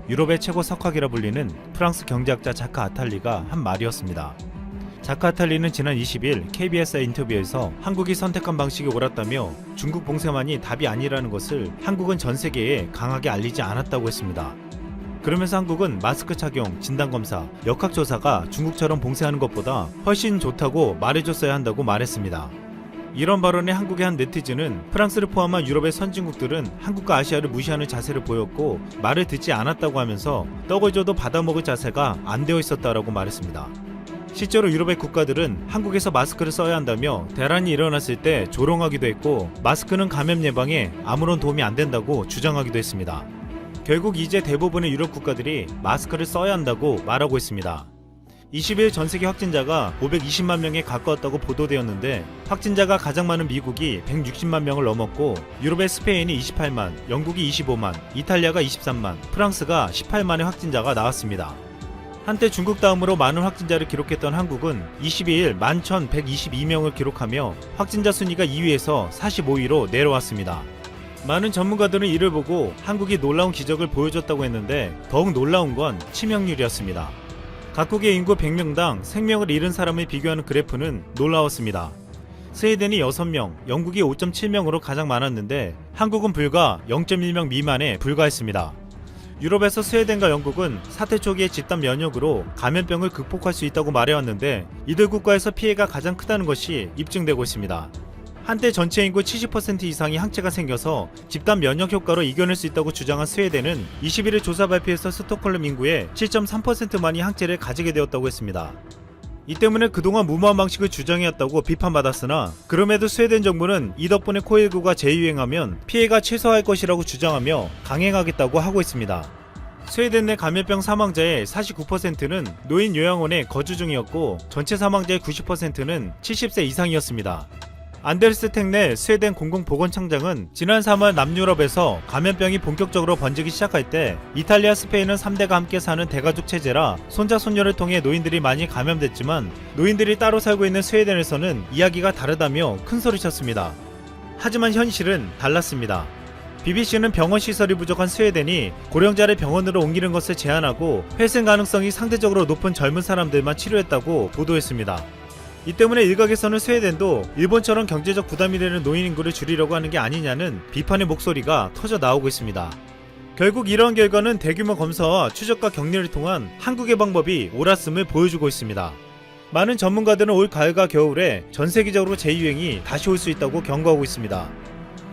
유럽의 최고 석학이라 불리는 프랑스 경제학자 자크 아탈리가 한 말이었습니다. 자크 아탈리는 지난 20일 KBS의 인터뷰에서 한국이 선택한 방식이 옳았다며 중국 봉쇄만이 답이 아니라는 것을 한국은 전 세계에 강하게 알리지 않았다고 했습니다. 그러면서 한국은 마스크 착용, 진단검사, 역학조사가 중국처럼 봉쇄하는 것보다 훨씬 좋다고 말해줬어야 한다고 말했습니다. 이런 발언에 한국의 한 네티즌은 프랑스를 포함한 유럽의 선진국들은 한국과 아시아를 무시하는 자세를 보였고 말을 듣지 않았다고 하면서 떡을 줘도 받아먹을 자세가 안 되어 있었다라고 말했습니다. 실제로 유럽의 국가들은 한국에서 마스크를 써야 한다며 대란이 일어났을 때 조롱하기도 했고 마스크는 감염 예방에 아무런 도움이 안 된다고 주장하기도 했습니다. 결국 이제 대부분의 유럽 국가들이 마스크를 써야 한다고 말하고 있습니다. 20일 전세계 확진자가 520만 명에 가까웠다고 보도되었는데 확진자가 가장 많은 미국이 160만 명을 넘었고 유럽의 스페인이 28만, 영국이 25만, 이탈리아가 23만, 프랑스가 18만의 확진자가 나왔습니다. 한때 중국 다음으로 많은 확진자를 기록했던 한국은 22일 11,122명을 기록하며 확진자 순위가 2위에서 45위로 내려왔습니다. 많은 전문가들은 이를 보고 한국이 놀라운 기적을 보여줬다고 했는데 더욱 놀라운 건 치명률이었습니다. 각국의 인구 100명당 생명을 잃은 사람을 비교하는 그래프는 놀라웠습니다. 스웨덴이 6명, 영국이 5.7명으로 가장 많았는데 한국은 불과 0.1명 미만에 불과했습니다. 유럽에서 스웨덴과 영국은 사태 초기의 집단 면역으로 감염병을 극복할 수 있다고 말해왔는데 이들 국가에서 피해가 가장 크다는 것이 입증되고 있습니다. 한때 전체 인구 70% 이상이 항체가 생겨서 집단 면역 효과로 이겨낼 수 있다고 주장한 스웨덴은 21일 조사 발표에서 스톡홀름 인구의 7.3%만이 항체를 가지게 되었다고 했습니다. 이 때문에 그동안 무모한 방식을 주장해왔다고 비판받았으나 그럼에도 스웨덴 정부는 이 덕분에 코로나19가 재유행하면 피해가 최소화할 것이라고 주장하며 강행하겠다고 하고 있습니다. 스웨덴 내 감염병 사망자의 49%는 노인 요양원에 거주 중이었고 전체 사망자의 90%는 70세 이상이었습니다. 안데르스 텍네 스웨덴 공공보건청장은 지난 3월 남유럽에서 감염병이 본격적으로 번지기 시작할 때 이탈리아, 스페인은 3대가 함께 사는 대가족 체제라 손자 손녀를 통해 노인들이 많이 감염됐지만 노인들이 따로 살고 있는 스웨덴에서는 이야기가 다르다며 큰소리쳤습니다. 하지만 현실은 달랐습니다. BBC는 병원 시설이 부족한 스웨덴이 고령자를 병원으로 옮기는 것을 제한하고 회생 가능성이 상대적으로 높은 젊은 사람들만 치료했다고 보도했습니다. 이 때문에 일각에서는 스웨덴도 일본처럼 경제적 부담이 되는 노인 인구를 줄이려고 하는 게 아니냐는 비판의 목소리가 터져 나오고 있습니다. 결국 이러한 결과는 대규모 검사와 추적과 격리를 통한 한국의 방법이 옳았음을 보여주고 있습니다. 많은 전문가들은 올 가을과 겨울에 전 세계적으로 재유행이 다시 올 수 있다고 경고하고 있습니다.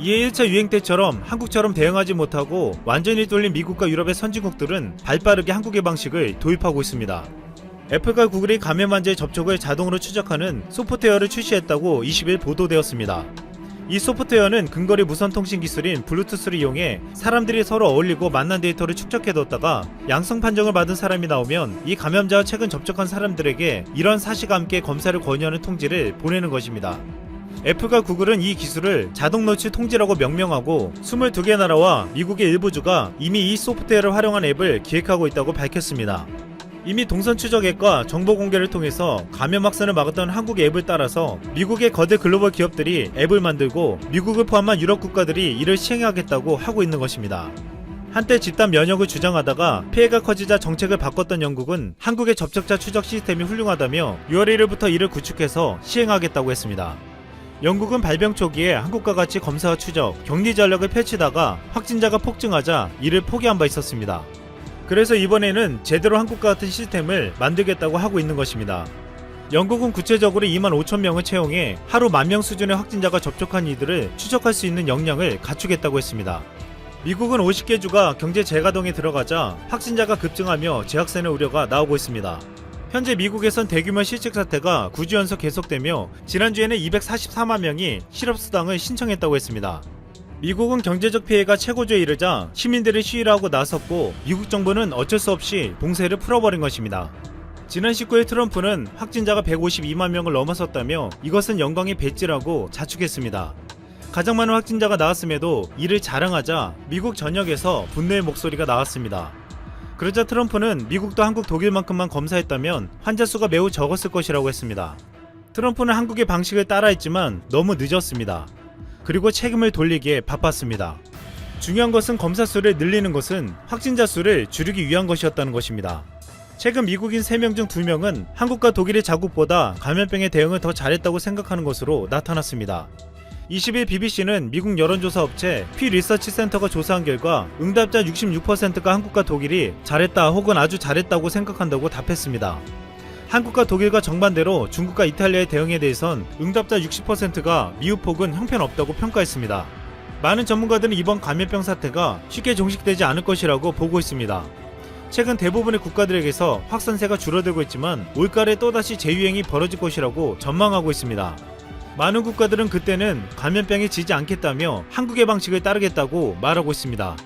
이에 1차 유행 때처럼 한국처럼 대응하지 못하고 완전히 뚫린 미국과 유럽의 선진국들은 발빠르게 한국의 방식을 도입하고 있습니다. 애플과 구글이 감염 환자의 접촉을 자동으로 추적하는 소프트웨어를 출시했다고 20일 보도되었습니다. 이 소프트웨어는 근거리 무선통신 기술인 블루투스를 이용해 사람들이 서로 어울리고 만난 데이터를 축적해뒀다가 양성 판정을 받은 사람이 나오면 이 감염자와 최근 접촉한 사람들에게 이런 사실과 함께 검사를 권유하는 통지를 보내는 것입니다. 애플과 구글은 이 기술을 자동 노출 통지라고 명명하고 22개 나라와 미국의 일부 주가 이미 이 소프트웨어를 활용한 앱을 기획하고 있다고 밝혔습니다. 이미 동선 추적 앱과 정보 공개를 통해서 감염 확산을 막았던 한국의 앱을 따라서 미국의 거대 글로벌 기업들이 앱을 만들고 미국을 포함한 유럽 국가들이 이를 시행하겠다고 하고 있는 것입니다. 한때 집단 면역을 주장하다가 피해가 커지자 정책을 바꿨던 영국은 한국의 접촉자 추적 시스템이 훌륭하다며 6월 1일부터 이를 구축해서 시행하겠다고 했습니다. 영국은 발병 초기에 한국과 같이 검사와 추적, 격리 전략을 펼치다가 확진자가 폭증하자 이를 포기한 바 있었습니다. 그래서 이번에는 제대로 한국과 같은 시스템을 만들겠다고 하고 있는 것입니다. 영국은 구체적으로 2만 5천 명을 채용해 하루 10,000명 수준의 확진자가 접촉한 이들을 추적할 수 있는 역량을 갖추겠다고 했습니다. 미국은 50개 주가 경제 재가동에 들어가자 확진자가 급증하며 재확산의 우려가 나오고 있습니다. 현재 미국에선 대규모 실직 사태가 9주 연속 계속되며 지난주에는 244만 명이 실업수당을 신청했다고 했습니다. 미국은 경제적 피해가 최고조에 이르자 시민들이 시위를 하고 나섰고 미국 정부는 어쩔 수 없이 봉쇄를 풀어버린 것입니다. 지난 19일 트럼프는 확진자가 152만 명을 넘어섰다며 이것은 영광의 배지라고 자축했습니다. 가장 많은 확진자가 나왔음에도 이를 자랑하자 미국 전역에서 분노의 목소리가 나왔습니다. 그러자 트럼프는 미국도 한국, 독일만큼만 검사했다면 환자 수가 매우 적었을 것이라고 했습니다. 트럼프는 한국의 방식을 따라했지만 너무 늦었습니다. 그리고 책임을 돌리기에 바빴습니다. 중요한 것은 검사 수를 늘리는 것은 확진자 수를 줄이기 위한 것이었다는 것입니다. 최근 미국인 3명 중 2명은 한국과 독일의 자국보다 감염병에 대응을 더 잘했다고 생각하는 것으로 나타났습니다. 20일 BBC는 미국 여론조사 업체 피 리서치 센터가 조사한 결과 응답자 66%가 한국과 독일이 잘했다 혹은 아주 잘했다고 생각한다고 답했습니다. 한국과 독일과 정반대로 중국과 이탈리아의 대응에 대해선 응답자 60%가 미흡 혹은 형편없다고 평가했습니다. 많은 전문가들은 이번 감염병 사태가 쉽게 종식되지 않을 것이라고 보고 있습니다. 최근 대부분의 국가들에게서 확산세가 줄어들고 있지만 올가을에 또다시 재유행이 벌어질 것이라고 전망하고 있습니다. 많은 국가들은 그때는 감염병이 지지 않겠다며 한국의 방식을 따르겠다고 말하고 있습니다.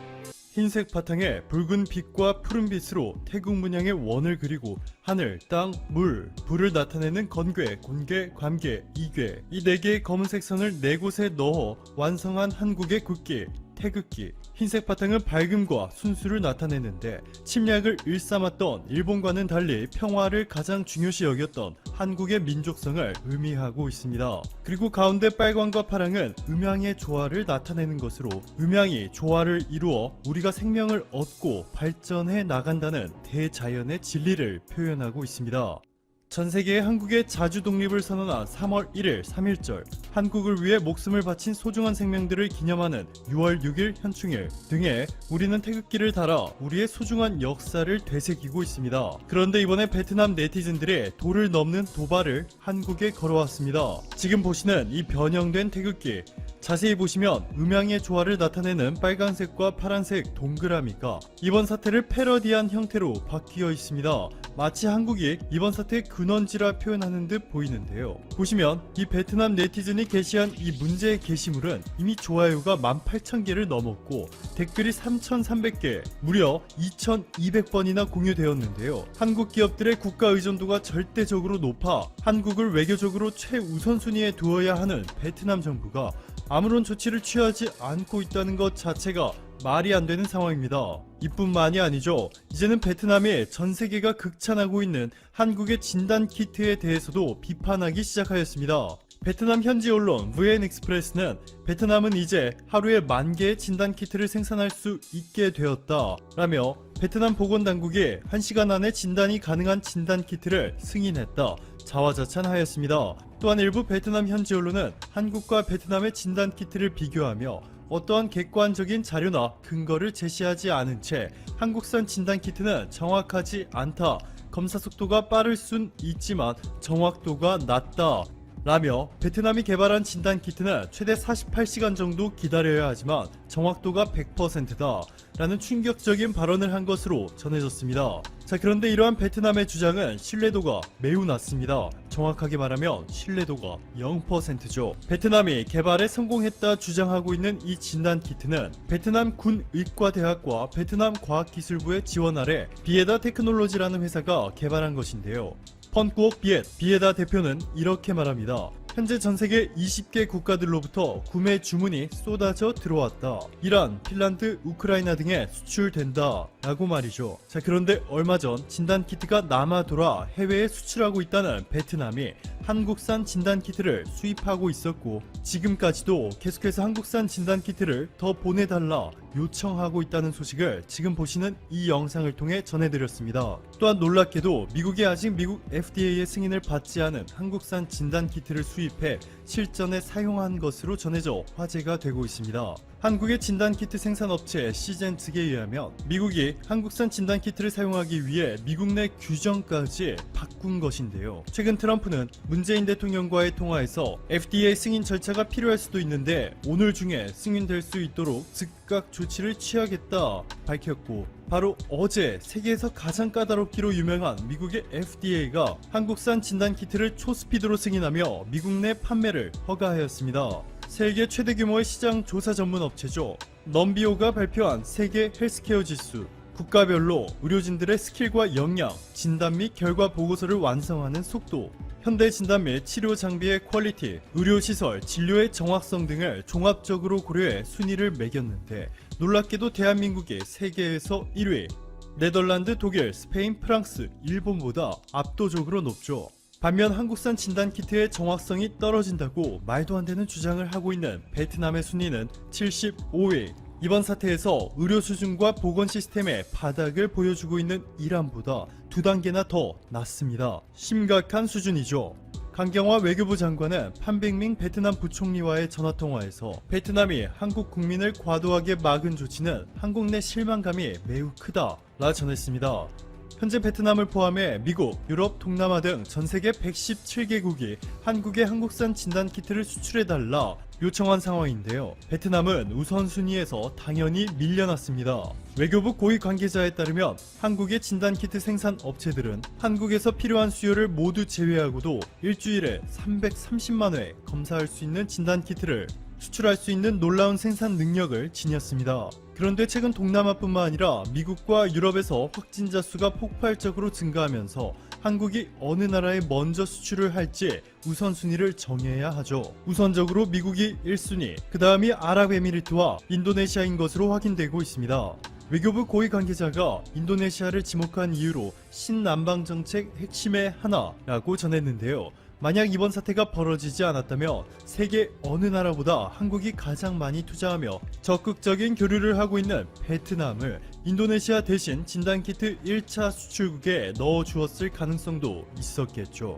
흰색 바탕에 붉은 빛과 푸른 빛으로 태국 문양의 원을 그리고 하늘, 땅, 물, 불을 나타내는 건괴, 곤괴, 관괴, 이괴 이 4개의 검은색 선을 4곳에 넣어 완성한 한국의 국기, 태극기. 흰색 바탕은 밝음과 순수를 나타내는데 침략을 일삼았던 일본과는 달리 평화를 가장 중요시 여겼던 한국의 민족성을 의미하고 있습니다. 그리고 가운데 빨강과 파랑은 음양의 조화를 나타내는 것으로 음양이 조화를 이루어 우리가 생명을 얻고 발전해 나간다는 대자연의 진리를 표현하고 있습니다. 전 세계의 한국의 자주 독립을 선언한 3월 1일 3.1절, 한국을 위해 목숨을 바친 소중한 생명들을 기념하는 6월 6일 현충일 등에 우리는 태극기를 달아 우리의 소중한 역사를 되새기고 있습니다. 그런데 이번에 베트남 네티즌들의 도를 넘는 도발을 한국에 걸어왔습니다. 지금 보시는 이 변형된 태극기, 자세히 보시면 음양의 조화를 나타내는 빨간색과 파란색 동그라미가 이번 사태를 패러디한 형태로 바뀌어 있습니다. 마치 한국이 이번 사태의 근원지라 표현하는 듯 보이는데요. 보시면 이 베트남 네티즌이 게시한 이 문제의 게시물은 이미 좋아요가 18,000개를 넘었고 댓글이 3,300개, 무려 2,200번이나 공유되었는데요. 한국 기업들의 국가 의존도가 절대적으로 높아 한국을 외교적으로 최우선순위에 두어야 하는 베트남 정부가 아무런 조치를 취하지 않고 있다는 것 자체가 말이 안 되는 상황입니다. 이뿐만이 아니죠. 이제는 베트남이 전 세계가 극찬하고 있는 한국의 진단 키트에 대해서도 비판하기 시작하였습니다. 베트남 현지 언론 VN 익스프레스는 베트남은 이제 하루에 10,000개의 진단 키트를 생산할 수 있게 되었다 라며 베트남 보건당국이 1시간 안에 진단이 가능한 진단 키트를 승인했다 자화자찬하였습니다. 또한 일부 베트남 현지 언론은 한국과 베트남의 진단 키트를 비교하며 어떠한 객관적인 자료나 근거를 제시하지 않은 채 한국산 진단 키트는 정확하지 않다, 검사 속도가 빠를 순 있지만 정확도가 낮다 라며 베트남이 개발한 진단 키트는 최대 48시간 정도 기다려야 하지만 정확도가 100%다 라는 충격적인 발언을 한 것으로 전해졌습니다. 자, 그런데 이러한 베트남의 주장은 신뢰도가 매우 낮습니다. 정확하게 말하면 신뢰도가 0%죠. 베트남이 개발에 성공했다 주장하고 있는 이 진단 키트는 베트남 군의과대학과 베트남 과학기술부의 지원 아래 비에다 테크놀로지라는 회사가 개발한 것인데요. 펀꾸옥 비에다 대표는 이렇게 말합니다. 현재 전세계 20개 국가들로부터 구매 주문이 쏟아져 들어왔다. 이란, 핀란드, 우크라이나 등에 수출된다 라고 말이죠. 자, 그런데 얼마 전 진단키트가 남아돌아 해외에 수출하고 있다는 베트남이 한국산 진단키트를 수입하고 있었고 지금까지도 계속해서 한국산 진단키트를 더 보내달라 요청하고 있다는 소식을 지금 보시는 이 영상을 통해 전해드렸습니다. 또한 놀랍게도 미국이 아직 미국 FDA의 승인을 받지 않은 한국산 진단키트를 수입해 실전에 사용한 것으로 전해져 화제가 되고 있습니다. 한국의 진단키트 생산업체 시젠 측에 의하면 미국이 한국산 진단키트를 사용하기 위해 미국 내 규정까지 바꾼 것인데요. 최근 트럼프는 문재인 대통령과의 통화에서 FDA 승인 절차가 필요할 수도 있는데 오늘 중에 승인될 수 있도록 즉각 조치를 취하겠다 밝혔고 바로 어제 세계에서 가장 까다롭기로 유명한 미국의 FDA가 한국산 진단키트를 초스피드로 승인하며 미국 내 판매를 허가하였습니다. 세계 최대 규모의 시장 조사 전문 업체죠. 넘비오가 발표한 세계 헬스케어 지수, 국가별로 의료진들의 스킬과 역량, 진단 및 결과 보고서를 완성하는 속도, 현대 진단 및 치료 장비의 퀄리티, 의료시설, 진료의 정확성 등을 종합적으로 고려해 순위를 매겼는데 놀랍게도 대한민국이 세계에서 1위, 네덜란드, 독일, 스페인, 프랑스, 일본보다 압도적으로 높죠. 반면 한국산 진단키트의 정확성이 떨어진다고 말도 안 되는 주장을 하고 있는 베트남의 순위는 75위, 이번 사태에서 의료 수준과 보건 시스템의 바닥을 보여주고 있는 이란보다 두 단계나 더 낮습니다. 심각한 수준이죠. 강경화 외교부 장관은 판백민 베트남 부총리와의 전화통화에서 베트남이 한국 국민을 과도하게 막은 조치는 한국 내 실망감이 매우 크다라 전했습니다. 현재 베트남을 포함해 미국, 유럽, 동남아 등 전 세계 117개국이 한국에 한국산 진단키트를 수출해달라 요청한 상황인데요. 베트남은 우선순위에서 당연히 밀려났습니다. 외교부 고위 관계자에 따르면 한국의 진단키트 생산 업체들은 한국에서 필요한 수요를 모두 제외하고도 일주일에 330만 회 검사할 수 있는 진단키트를 수출할 수 있는 놀라운 생산 능력을 지녔습니다. 그런데 최근 동남아뿐만 아니라 미국과 유럽에서 확진자 수가 폭발적으로 증가하면서 한국이 어느 나라에 먼저 수출을 할지 우선순위를 정해야 하죠. 우선적으로 미국이 1순위, 그 다음이 아랍에미리트와 인도네시아인 것으로 확인되고 있습니다. 외교부 고위 관계자가 인도네시아를 지목한 이유로 신남방 정책 핵심의 하나라고 전했는데요. 만약 이번 사태가 벌어지지 않았다면 세계 어느 나라보다 한국이 가장 많이 투자하며 적극적인 교류를 하고 있는 베트남을 인도네시아 대신 진단키트 1차 수출국에 넣어 주었을 가능성도 있었겠죠.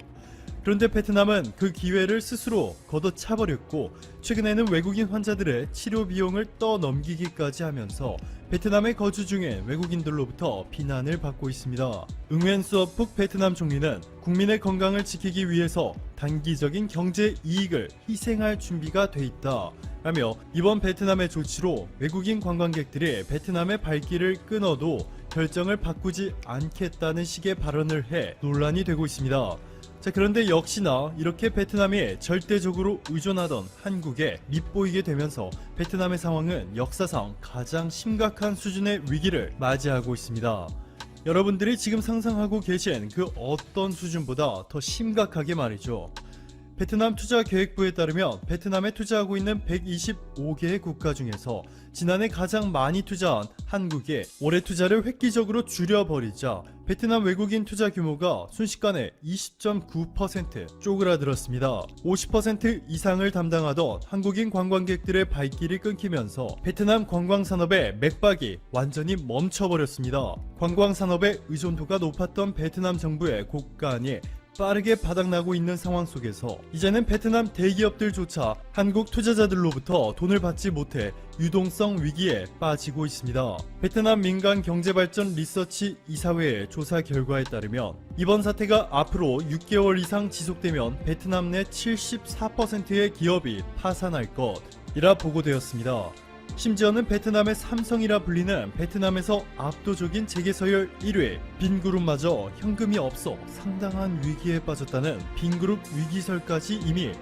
그런데 베트남은 그 기회를 스스로 걷어차버렸고 최근에는 외국인 환자들의 치료 비용을 떠넘기기까지 하면서 베트남에 거주 중인 외국인들로부터 비난을 받고 있습니다. 응웬 수어푹 베트남 총리는 국민의 건강을 지키기 위해서 단기적인 경제 이익을 희생할 준비가 돼 있다 라며 이번 베트남의 조치로 외국인 관광객들이 베트남의 발길을 끊어도 결정을 바꾸지 않겠다는 식의 발언을 해 논란이 되고 있습니다. 자, 그런데 역시나 이렇게 베트남이 절대적으로 의존하던 한국에 밉보이게 되면서 베트남의 상황은 역사상 가장 심각한 수준의 위기를 맞이하고 있습니다. 여러분들이 지금 상상하고 계신 그 어떤 수준보다 더 심각하게 말이죠. 베트남 투자계획부에 따르면 베트남에 투자하고 있는 125개의 국가 중에서 지난해 가장 많이 투자한 한국에 올해 투자를 획기적으로 줄여버리자 베트남 외국인 투자 규모가 순식간에 20.9% 쪼그라들었습니다. 50% 이상을 담당하던 한국인 관광객들의 발길이 끊기면서 베트남 관광산업의 맥박이 완전히 멈춰버렸습니다. 관광산업의 의존도가 높았던 베트남 정부의 고간이 빠르게 바닥나고 있는 상황 속에서 이제는 베트남 대기업들조차 한국 투자자들로부터 돈을 받지 못해 유동성 위기에 빠지고 있습니다. 베트남 민간 경제발전 리서치 이사회의 조사 결과에 따르면 이번 사태가 앞으로 6개월 이상 지속되면 베트남 내 74%의 기업이 파산할 것이라 보고되었습니다. 심지어는 베트남의 삼성이라 불리는 베트남에서 압도적인 재계서열 1위 빈그룹마저 현금이 없어 상당한 위기에 빠졌다는 빈그룹 위기설까지 이미